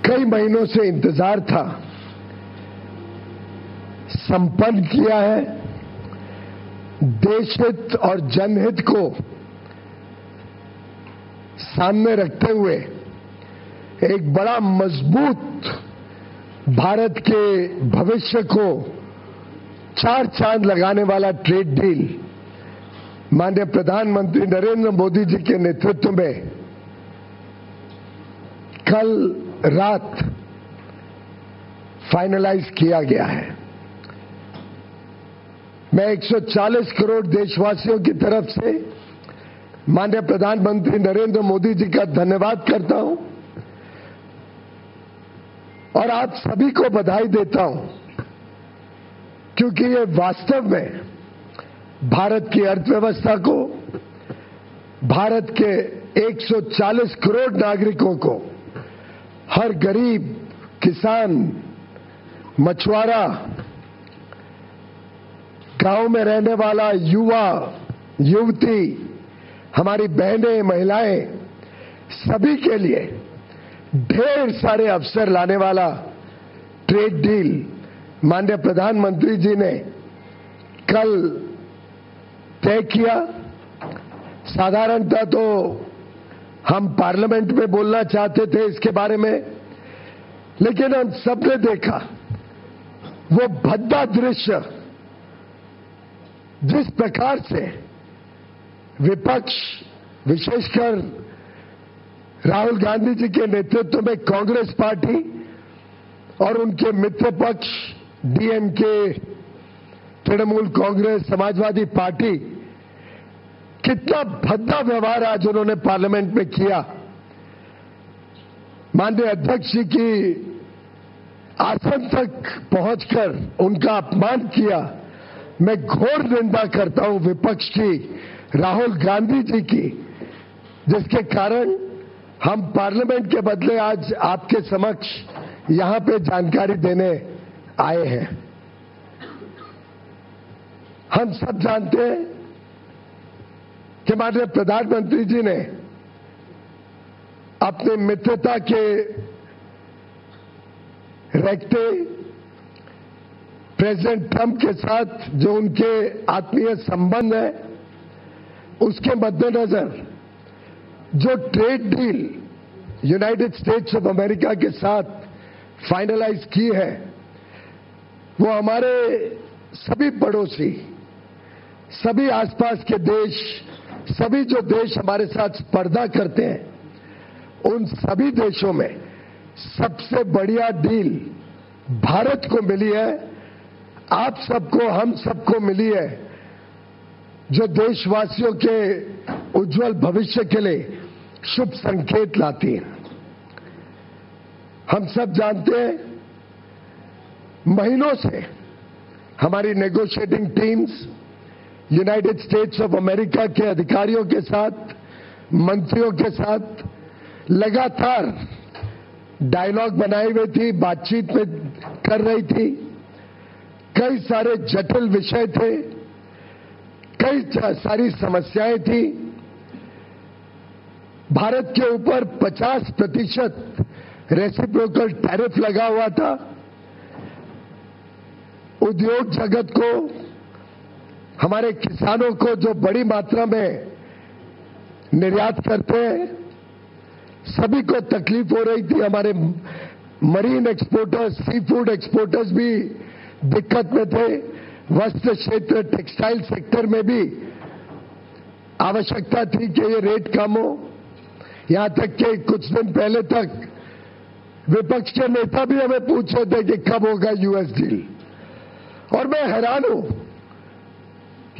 कई महीनों से इंतजार था, संपन्न किया है। देशहित और जनहित को सामने रखते हुए एक बड़ा मजबूत भारत के भविष्य को चार चांद लगाने वाला ट्रेड डील माननीय प्रधानमंत्री नरेंद्र मोदी जी के नेतृत्व में कल रात फाइनलाइज किया गया है। मैं 140 करोड़ देशवासियों की तरफ से माननीय प्रधानमंत्री नरेंद्र मोदी जी का धन्यवाद करता हूं और आप सभी को बधाई देता हूं, क्योंकि ये वास्तव में भारत की अर्थव्यवस्था को, भारत के 140 करोड़ नागरिकों को, हर गरीब, किसान, मछुआरा, गांव में रहने वाला युवा, युवती, हमारी बहनें, महिलाएं, सभी के लिए ढेर सारे अवसर लाने वाला ट्रेड डील माननीय प्रधानमंत्री जी ने कल तय किया। साधारणतः तो हम पार्लियामेंट में बोलना चाहते थे इसके बारे में, लेकिन हम सबने देखा वो भद्दा दृश्य, जिस प्रकार से विपक्ष, विशेषकर राहुल गांधी जी के नेतृत्व में कांग्रेस पार्टी और उनके मित्र पक्ष डीएमके, तृणमूल कांग्रेस, समाजवादी पार्टी, कितना भद्दा व्यवहार आज उन्होंने पार्लियामेंट में किया। माननीय अध्यक्ष जी की आसन तक पहुंचकर उनका अपमान किया। मैं घोर निंदा करता हूं विपक्ष की, राहुल गांधी जी की, जिसके कारण हम पार्लियामेंट के बदले आज आपके समक्ष यहां पे जानकारी देने आए हैं। हम सब जानते हैं कि माननीय प्रधानमंत्री जी ने अपने मित्रता के रखते प्रेसिडेंट ट्रंप के साथ जो उनके आत्मीय संबंध है, उसके मद्देनजर जो trade deal United states of America के साथ फाइनलाइज की है, वो हमारे सभी पड़ोसी, सभी आसपास के देश, सभी जो देश हमारे साथ स्पर्धा करते हैं, उन सभी देशों में सबसे बढ़िया डील भारत को मिली है। आप सबको, हम सबको मिली है, जो देशवासियों के उज्जवल भविष्य के लिए शुभ संकेत लाती है। हम सब जानते हैं, महीनों से हमारी negotiating teams United states of America के अधिकारियों के साथ, मंत्रियों के साथ लगातार डायलॉग बनाई हुई थी, बातचीत में कर रही थी। कई सारे जटिल विषय थे, कई सारी समस्याएं थी। भारत के ऊपर 50% रेसिप्रोकल टैरिफ लगा हुआ था। उद्योग जगत को, हमारे किसानों को जो बड़ी मात्रा में निर्यात करते हैं, सभी को तकलीफ हो रही थी। हमारे marine exporters, sea food exporters भी दिक्कत में थे। वस्त्र क्षेत्र, टेक्सटाइल सेक्टर में भी आवश्यकता थी कि ये रेट कम हो। यहां तक कि कुछ दिन पहले तक विपक्ष के नेता भी हमें पूछ रहे थे कि कब होगा यूएस डील। और मैं हैरान हूं,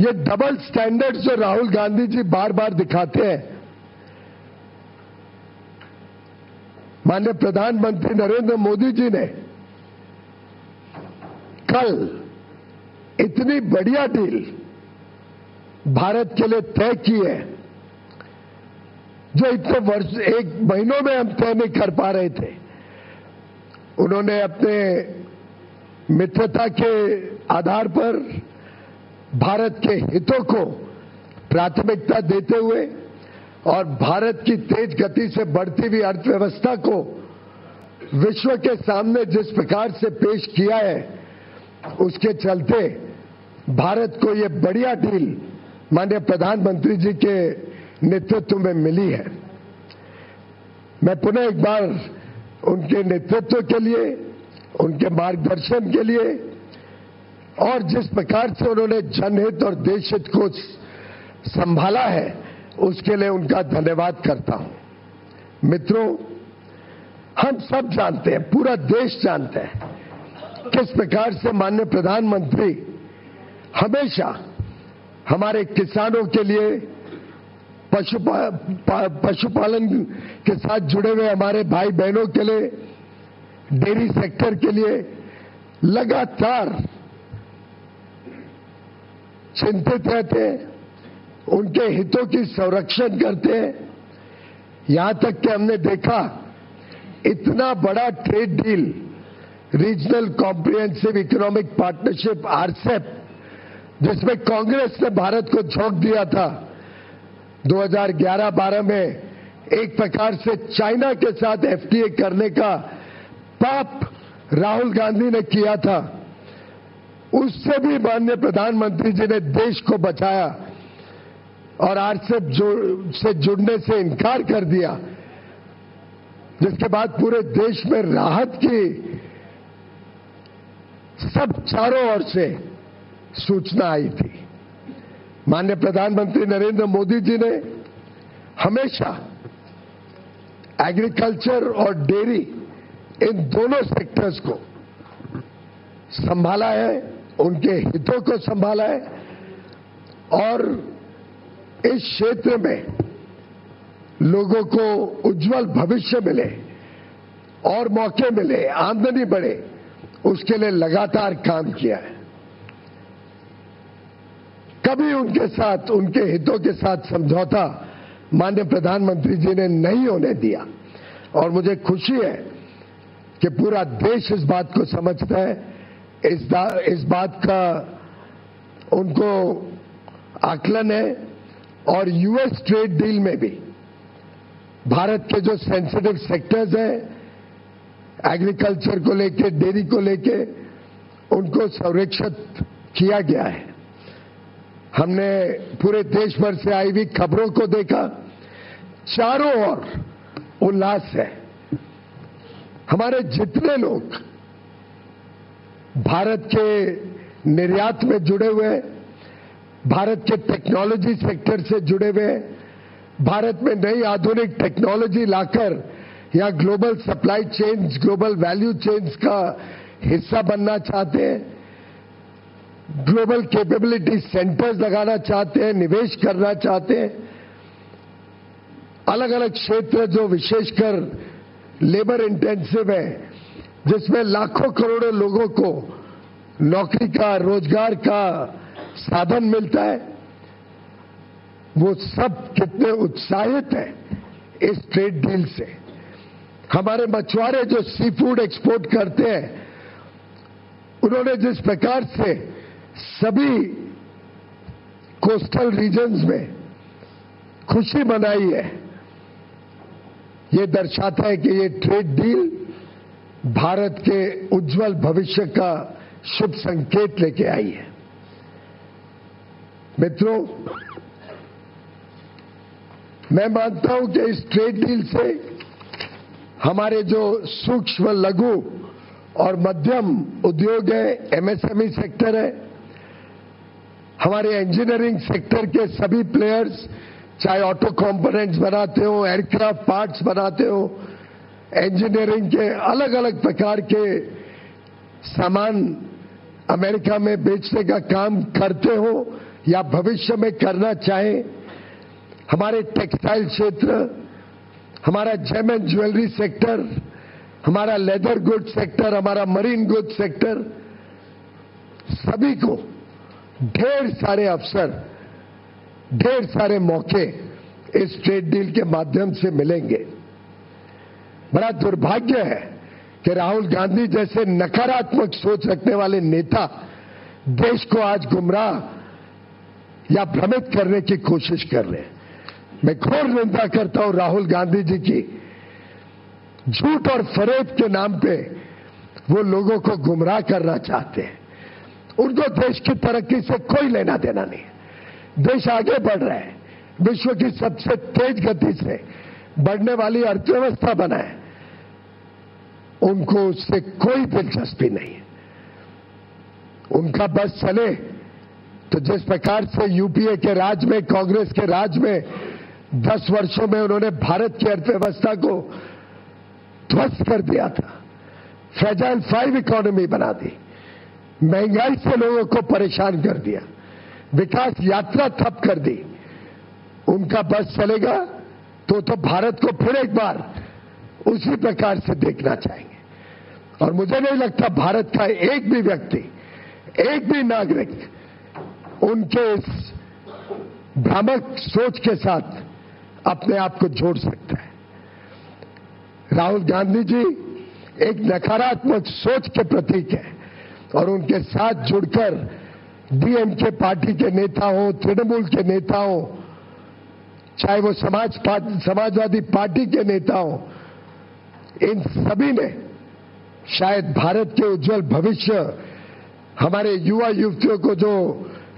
ये डबल स्टैंडर्ड जो राहुल गांधी जी बार बार दिखाते हैं। माननीय प्रधानमंत्री नरेंद्र मोदी जी ने कल इतनी बढ़िया डील भारत के लिए तय की है, जो इतने वर्ष, एक महीनों में हम तय नहीं कर पा रहे थे। उन्होंने अपने मित्रता के आधार पर भारत के हितों को प्राथमिकता देते हुए और भारत की तेज गति से बढ़ती हुई अर्थव्यवस्था को विश्व के सामने जिस प्रकार से पेश किया है, उसके चलते भारत को ये बढ़िया डील माननीय प्रधानमंत्री जी के नेतृत्व में मिली है। मैं पुनः एक बार उनके नेतृत्व के लिए, उनके मार्गदर्शन के लिए और जिस प्रकार से उन्होंने जनहित और देशहित को संभाला है, उसके लिए उनका धन्यवाद करता हूं। मित्रों, हम सब जानते हैं, पूरा देश जानता है किस प्रकार से माननीय प्रधानमंत्री हमेशा हमारे किसानों के लिए, पशुपालन के साथ जुड़े हुए हमारे भाई बहनों के लिए, डेयरी सेक्टर के लिए लगातार चिंतित रहते हैं, उनके हितों की संरक्षण करते हैं। यहां तक कि हमने देखा इतना बड़ा trade deal, regional comprehensive economic partnership RCEP, जिसमें कांग्रेस ने भारत को झोंक दिया था 2011-12 में, एक प्रकार से चाइना के साथ एफटीए करने का पाप राहुल गांधी ने किया था। उससे भी माननीय प्रधानमंत्री जी ने देश को बचाया और आरसेप से जुड़ने से इनकार कर दिया, जिसके बाद पूरे देश में राहत की सब चारों ओर से सूचना आई थी। माननीय प्रधानमंत्री नरेंद्र मोदी जी ने हमेशा एग्रीकल्चर और डेयरी, इन दोनों सेक्टर्स को संभाला है, उनके हितों को संभाला है और इस क्षेत्र में लोगों को उज्जवल भविष्य मिले और मौके मिले, आमदनी बढ़े, उसके लिए लगातार काम किया है। कभी उनके साथ, उनके हितों के साथ समझौता माननीय प्रधानमंत्री जी ने नहीं होने दिया और मुझे खुशी है कि पूरा देश इस बात को समझता है, इस बात का उनको आकलन है और यूएस ट्रेड डील में भी भारत के जो सेंसिटिव सेक्टर्स हैं, एग्रीकल्चर को लेके, डेयरी को लेके, उनको संरक्षित किया गया है। हमने पूरे देश भर से आई हुई खबरों को देखा, चारों ओर उल्लास है। हमारे जितने लोग भारत के निर्यात में जुड़े हुए हैं, भारत के टेक्नोलॉजी सेक्टर से जुड़े हुए हैं, भारत में नई आधुनिक टेक्नोलॉजी लाकर या global supply chains, global value chains का हिस्सा बनना चाहते हैं, ग्लोबल कैपेबिलिटी सेंटर्स लगाना चाहते हैं, निवेश करना चाहते हैं। अलग अलग क्षेत्र जो विशेषकर लेबर इंटेंसिव है, जिसमें लाखों करोड़ों लोगों को नौकरी का, रोजगार का साधन मिलता है, वो सब कितने उत्साहित हैं इस ट्रेड डील से। हमारे मछुआरे जो सी फूड एक्सपोर्ट करते हैं, उन्होंने जिस प्रकार से सभी कोस्टल रीजन्स में खुशी मनाई है, ये दर्शाता है कि ये ट्रेड डील भारत के उज्जवल भविष्य का शुभ संकेत लेके आई है। मित्रों, मैं मानता हूं कि इस ट्रेड डील से हमारे जो सूक्ष्म, लघु और मध्यम उद्योग है, एमएसएमई सेक्टर है, हमारे इंजीनियरिंग सेक्टर के सभी प्लेयर्स, चाहे ऑटो कंपोनेंट्स बनाते हो, एयरक्राफ्ट पार्ट्स बनाते हो, इंजीनियरिंग के अलग अलग प्रकार के सामान अमेरिका में बेचने का काम करते हो या भविष्य में करना चाहे, हमारे टेक्सटाइल क्षेत्र, हमारा जेम एंड ज्वेलरी सेक्टर, हमारा लेदर गुड सेक्टर, हमारा मरीन गुड सेक्टर, सभी को ढेर सारे अवसर, ढेर सारे मौके इस ट्रेड डील के माध्यम से मिलेंगे। बड़ा दुर्भाग्य है कि राहुल गांधी जैसे नकारात्मक सोच रखने वाले नेता देश को आज गुमराह या भ्रमित करने की कोशिश कर रहे हैं। मैं घोर निंदा करता हूं राहुल गांधी जी की झूठ और फरेब के नाम पे वो लोगों को गुमराह करना चाहते हैं। उनको देश की तरक्की से कोई लेना देना नहीं है। देश आगे बढ़ रहा है, विश्व की सबसे तेज गति से बढ़ने वाली अर्थव्यवस्था बना है, उनको उससे कोई दिलचस्पी नहीं है। उनका बस चले तो जिस प्रकार से यूपीए के राज में, कांग्रेस के राज में 10 वर्षों में उन्होंने भारत की अर्थव्यवस्था को ध्वस्त कर दिया था, फ्रेजाइल 5 इकोनॉमी बना दी, महंगाई से लोगों को परेशान कर दिया, विकास यात्रा ठप कर दी। उनका बस चलेगा तो भारत को फिर एक बार उसी प्रकार से देखना चाहेंगे। और मुझे नहीं लगता भारत का एक भी व्यक्ति, एक भी नागरिक उनके इस भ्रामक सोच के साथ अपने आप को जोड़ सकता है। राहुल गांधी जी एक नकारात्मक सोच के प्रतीक है और उनके साथ जुड़कर डीएमके पार्टी के नेता हो, तृणमूल के नेता हो, चाहे वो समाजवादी पार्टी के नेता हो, इन सभी ने शायद भारत के उज्जवल भविष्य, हमारे युवा युवतियों को जो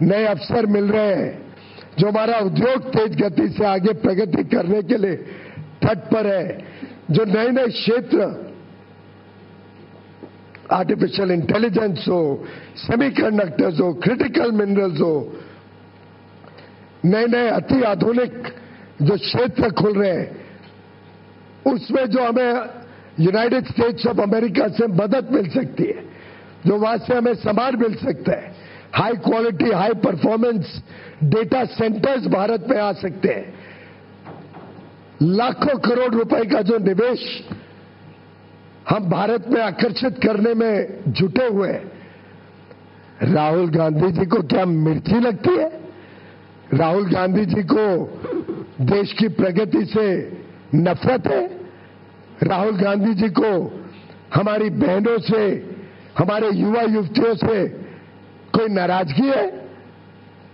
नए अवसर मिल रहे हैं, जो हमारा उद्योग तेज गति से आगे प्रगति करने के लिए तत्पर है, जो नए नए क्षेत्र, आर्टिफिशियल इंटेलिजेंस हो, सेमीकंडक्टर्स हो, क्रिटिकल मिनरल्स हो, नए नए अति आधुनिक जो क्षेत्र खुल रहे हैं, उसमें जो हमें यूनाइटेड स्टेट्स ऑफ अमेरिका से मदद मिल सकती है, जो वहां से हमें सामान मिल सकता है, high quality, high performance data centres Bharat में आ सकते हैं, लाखों करोड़ रुपए का जो निवेश हम भारत में आकर्षित करने में जुटे हुए हैं। राहुल गांधी जी को क्या मिर्ची लगती है? राहुल गांधी जी को देश की प्रगति से नफरत है? राहुल गांधी जी को हमारी बहनों से, हमारे युवा युवतियों से कोई नाराजगी है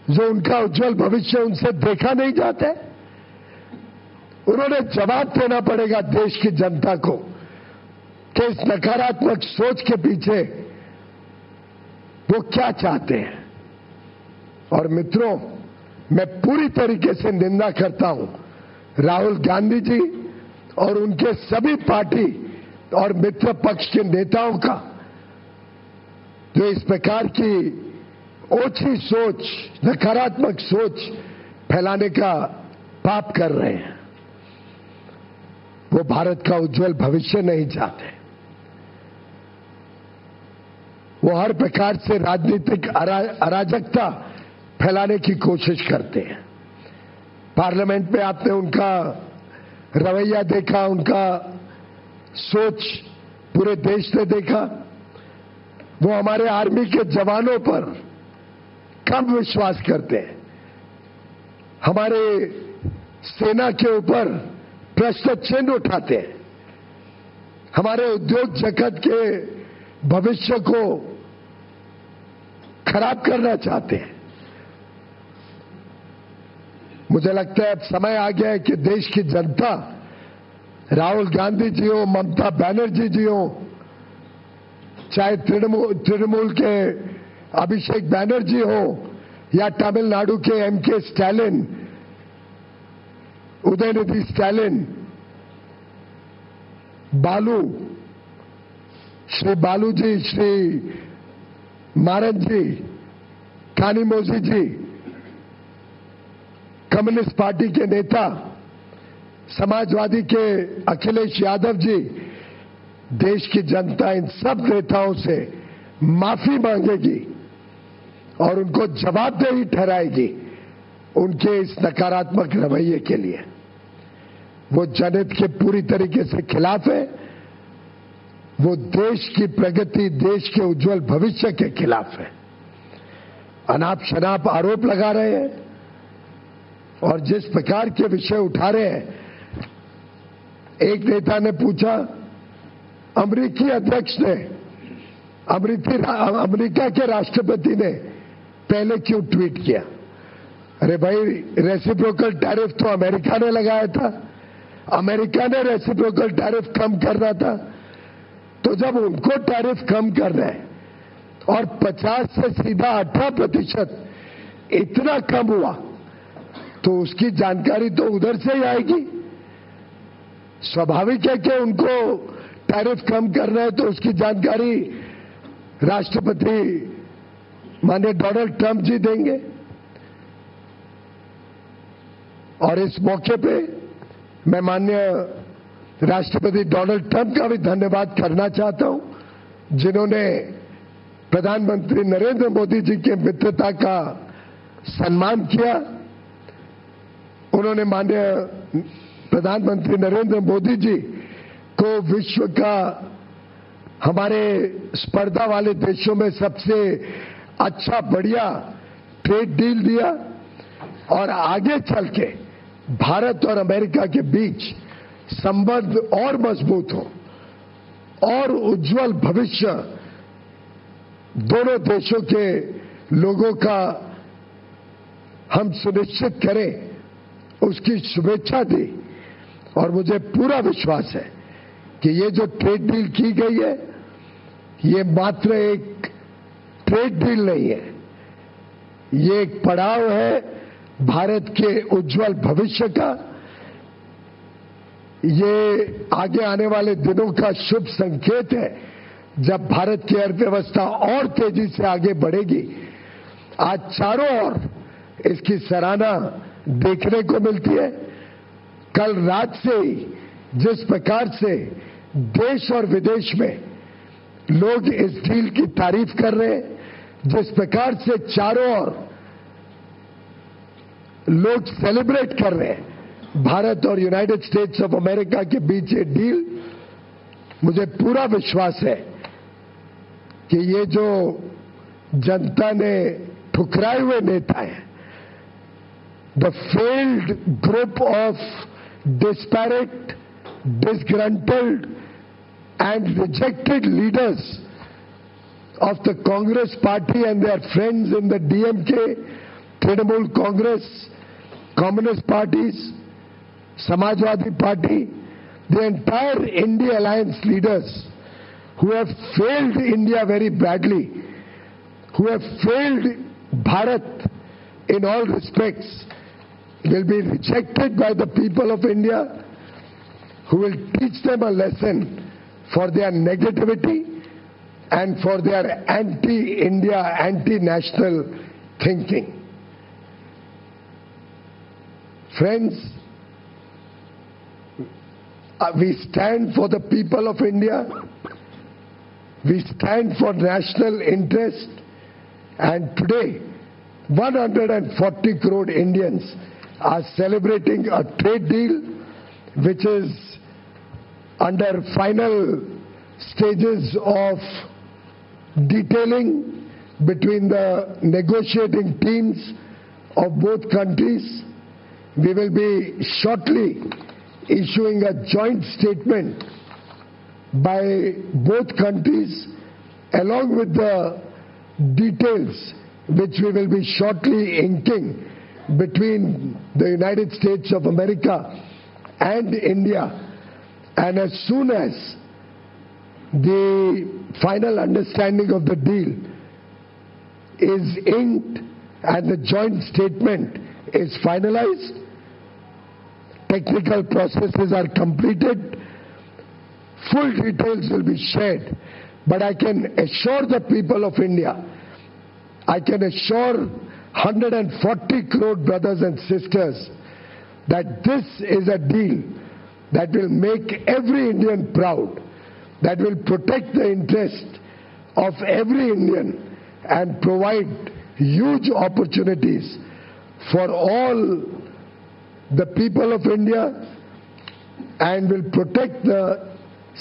जो उनका उज्जवल भविष्य उनसे देखा नहीं जाता है? उन्होंने जवाब देना पड़ेगा देश की जनता को कि इस नकारात्मक सोच के पीछे वो क्या चाहते हैं। और मित्रों, मैं पूरी तरीके से निंदा करता हूं राहुल गांधी जी और उनके सभी पार्टी और मित्र पक्ष के नेताओं का, जो इस प्रकार की ओछी सोच, नकारात्मक सोच फैलाने का पाप कर रहे हैं। वो भारत का उज्जवल भविष्य नहीं चाहते। वो हर प्रकार से राजनीतिक अराजकता फैलाने की कोशिश करते हैं। पार्लियामेंट में आपने उनका रवैया देखा, उनका सोच पूरे देश ने देखा। वो हमारे आर्मी के जवानों पर कम विश्वास करते हैं, हमारे सेना के ऊपर प्रश्न चिन्ह उठाते हैं, हमारे उद्योग जगत के भविष्य को खराब करना चाहते हैं। मुझे लगता है अब समय आ गया है कि देश की जनता, राहुल गांधी जी हो, ममता बनर्जी जी हो, चाहे तृणमूल के अभिषेक बनर्जी हो या तमिलनाडु के एमके स्टालिन, उदयनिधि स्टालिन, श्री बालू जी, श्री मारन जी, कानीमोझी जी, कम्युनिस्ट पार्टी के नेता, समाजवादी के अखिलेश यादव जी, देश की जनता इन सब नेताओं से माफी मांगेगी और उनको जवाबदेही ठहराएगी उनके इस नकारात्मक रवैये के लिए। वो जनहित के पूरी तरीके से खिलाफ है, वो देश की प्रगति, देश के उज्जवल भविष्य के खिलाफ है। अनाप शनाप आरोप लगा रहे हैं और जिस प्रकार के विषय उठा रहे हैं, एक नेता ने पूछा, अमेरिकी अध्यक्ष ने, अमेरिका के राष्ट्रपति ने पहले क्यों ट्वीट किया? अरे भाई, रेसिप्रोकल टैरिफ तो अमेरिका ने लगाया था, अमेरिका ने रेसिप्रोकल टैरिफ कम करना था, तो जब उनको टैरिफ कम करना है और 50 से सीधा 18% इतना कम हुआ, तो उसकी जानकारी तो उधर से ही आएगी। स्वाभाविक है कि उनको टैरिफ कम करना है, तो उसकी जानकारी राष्ट्रपति माननीय डोनाल्ड ट्रंप जी देंगे। और इस मौके पे मैं माननीय राष्ट्रपति डोनाल्ड ट्रंप का भी धन्यवाद करना चाहता हूं, जिन्होंने प्रधानमंत्री नरेंद्र मोदी जी की मित्रता का सम्मान किया। उन्होंने माननीय प्रधानमंत्री नरेंद्र मोदी जी को विश्व का हमारे स्पर्धा वाले देशों में सबसे अच्छा बढ़िया ट्रेड डील दिया और आगे चल के भारत और अमेरिका के बीच संबंध और मजबूत हो और उज्जवल भविष्य दोनों देशों के लोगों का हम सुनिश्चित करें, उसकी शुभेच्छा दी। और मुझे पूरा विश्वास है कि ये जो ट्रेड डील की गई है, ये मात्र एक ट्रेड डील नहीं है, ये एक पड़ाव है भारत के उज्जवल भविष्य का। ये आगे आने वाले दिनों का शुभ संकेत है, जब भारत की अर्थव्यवस्था और तेजी से आगे बढ़ेगी। आज चारों ओर इसकी सराहना देखने को मिलती है। कल रात से ही जिस प्रकार से देश और विदेश में लोग इस डील की तारीफ कर रहे हैं, जिस प्रकार से चारों ओर लोग सेलिब्रेट कर रहे हैं भारत और यूनाइटेड स्टेट्स ऑफ अमेरिका के बीच ये डील, मुझे पूरा विश्वास है कि ये जो जनता ने ठुकराए हुए नेता हैं, the failed group of disparate, disgruntled and rejected leaders of the Congress party and their friends in the DMK, Trinamool Congress, Communist parties, Samajwadi Party, the entire India Alliance leaders who have failed India very badly, who have failed Bharat in all respects, will be rejected by the people of India, who will teach them a lesson for their negativity and for their anti-India, anti-national thinking. Friends, we stand for the people of India, we stand for national interest, and today 140 crore Indians are celebrating a trade deal which is under final stages of detailing between the negotiating teams of both countries. We will be shortly issuing a joint statement by both countries along with the details which we will be shortly inking between the United States of America and India. And as soon as the final understanding of the deal is inked and the joint statement is finalized, technical processes are completed, full details will be shared. But I can assure the people of India, I can assure 140 crore brothers and sisters that this is a deal that will make every Indian proud, that will protect the interest of every Indian and provide huge opportunities for all the people of India and will protect the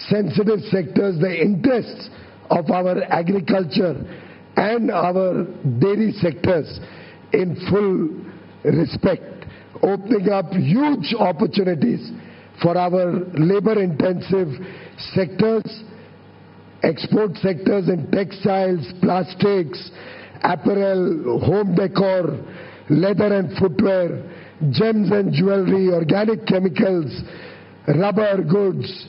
sensitive sectors, the interests of our agriculture and our dairy sectors in full respect, opening up huge opportunities for our labor-intensive sectors, export sectors in textiles, plastics, apparel, home decor, leather and footwear, gems and jewelry, organic chemicals, rubber goods,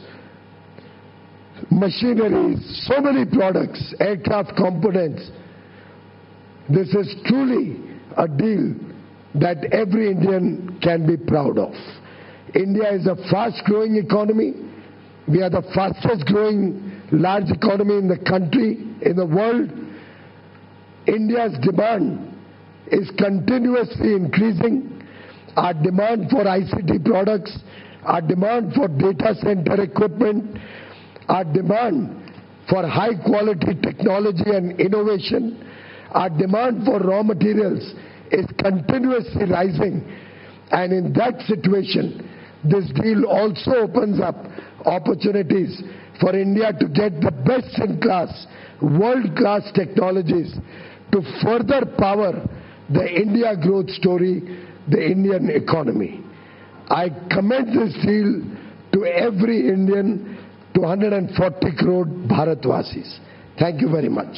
machineries, so many products, aircraft components. This is truly a deal that every Indian can be proud of. India is a fast-growing economy. We are the fastest growing large economy in the country, in the world. India's demand is continuously increasing. Our demand for ICT products, our demand for data center equipment, our demand for high quality technology and innovation, our demand for raw materials is continuously rising. And in that situation, this deal also opens up opportunities for India to get the best-in-class, world-class technologies to further power the India growth story, the Indian economy. I commend this deal to every Indian, to 140 crore Bharatvasis. Thank you very much.